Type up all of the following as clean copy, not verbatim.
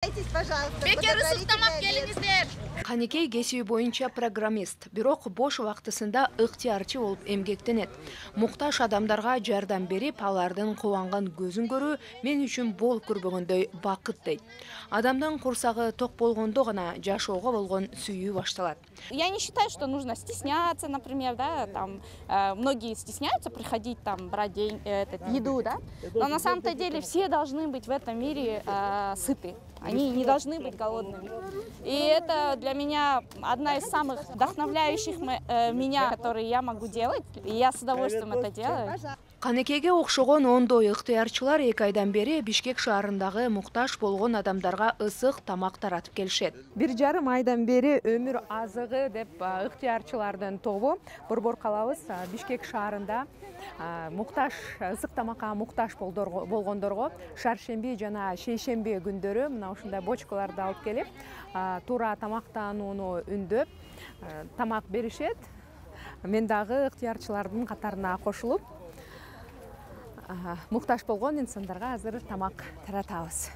Бекер ысыктамак келиңиздер. Канекей кесиби боюнча программист, бирок бош убактысында ыктыярчы болуп эмгектенет. Мукташ адамдарга жардам берип, алардын кубанган көзүн көрүү мен үчүн бол көрбөгөндөй бакыт дейт. Адамдын курсагы ток болгондо гана жашоого болгон сүйүү башталат. Я не считаю, что нужно стесняться, например, да, там многие стесняются приходить там брать еду, да, но на самом-то деле все должны быть в этом мире сыты. Они не должны быть голодными. И это для меня одна из самых вдохновляющих меня, которые я могу делать. И я с удовольствием это делаю. Канекеге окшогон ондой ыктыярчылар 2 айдан бери Бишкек шаарындагы мукташ болгон адамдарга ысык тамак таратып келишет. 1,5 айдан бери өмүр азыгы деп ыктыярчылардын тобу Борбор калабыз Бишкек шаарында мукташ ысык тамакка мукташ болгондорго шаршемби жана шейшемби күндөрү мына ушундай бочкаларды алып келип, туура тамактанууну үндөп тамак беришет. Мен дагы ыктыярчылардын катарына кошулуп мукташ болгон инсандарга азыр тамак таратабыз.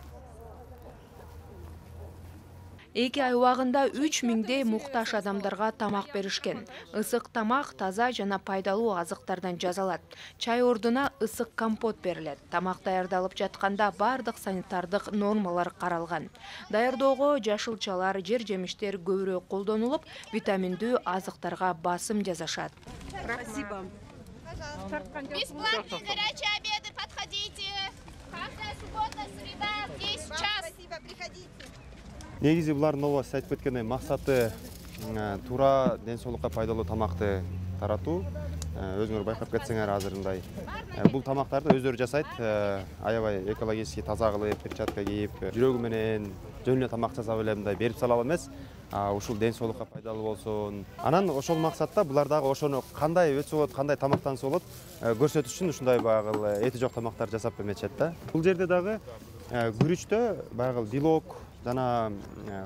2 ай убагында 3000дей мукташ адамдарга тамак беришкен. Ысык тамак таза жана пайдалуу азыктардан жасалат. Чай ордуна ысык компот берилет. Тамак даярдалып жатканда бардык санитардык нормалар каралган. Даярдоого жашылчалар, жер-жемиштер көбүрөөк колдонулуп, витаминдүү азыктарга басым жасашат. Спасибо. Бесплатные горячие обеды, подходите. Каждая суббота, среда, 10 час. Спасибо, приходите. Негизи булардын обасы айтып кеткендей максаты туура ден соолукка пайдалуу тамакты таратуу. Өзүңөр байкап кетсеңер азырындай бул тамактарды өздөрү жасайт, аябай экологически таза кылып, перчатка кийип, жүрөгү менен жөн эле тамак жасап эле мындай берип салалы эмес. Ушул ден соолукка пайдалуу болсун. Анан ошол максатта булар дагы ошону кандай өтсө болот, кандай тамактанса болот көрсөтүш үчүн ушундай баягы эти жок тамактар жасап бермечет да. Бул жерде дагы күрүчтө баягы белок жана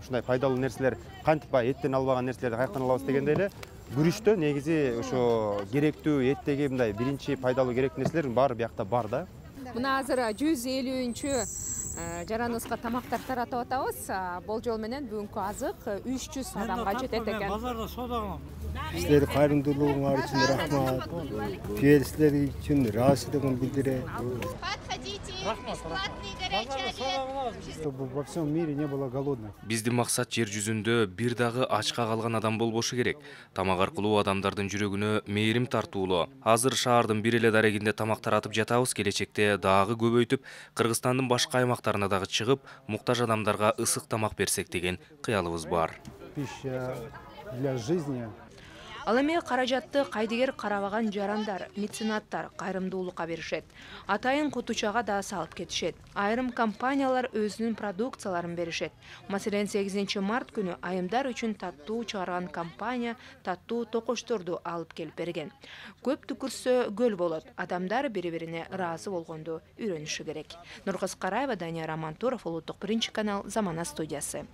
ушундай пайдалуу нерселер кантип эттен албаган нерселерди каяктан алабыз дегенде эле күрүчтө негизи ошо керектүү эттеги мындай биринчи пайдалуу керектүү нерселердин баары биякта бар да. Мына азыр 150-чү жараныбызга тамактар таратып атабыз. Болжол менен бүгүнкү азык 300 адамга жетет экен. Базарда соода кылам. Силер кайрымдуулугуңар үчүн рахмат. Келсилер үчүн ыраазычылыгын билдирет. Подходите, бесплатные горячие обеды. Чтобы во всем мире не было голодных. Биздин максат жер жүзүндө бир дагы ачка калган адам болбошу керек. Тамак аркылуу адамдардын жүрөгүнө мээрим тартуулоо. Азыр шаардын бир эле дарегинде тамак таратып жатабыз, келечекте дагы көбөйтүп, Кыргызстандын башка аймактарына дагы чыгып, муктаж адамдарга ысык тамак берсек деген кыялыбыз бар. Пища для жизни. Ал эми каражатты кайдыгер карабаган жарандар, меценаттар кайрымдуулукка беришет. Атайын кутучага да салып кетишет. Айрым компаниялар өзүнүн продукцияларын беришет. Маселен 8 март күнү айымдар үчүн таттуу чыгарган компания таттуу токочторду алып келип берген. Көп түкүрсө гөл болот. Адамдар бири-бирине ыраазы болгонду үйрөнүшү керек. Нуркыз Караева, Данияр Амантуров, Улуттук биринчи канал, Замана студиясы.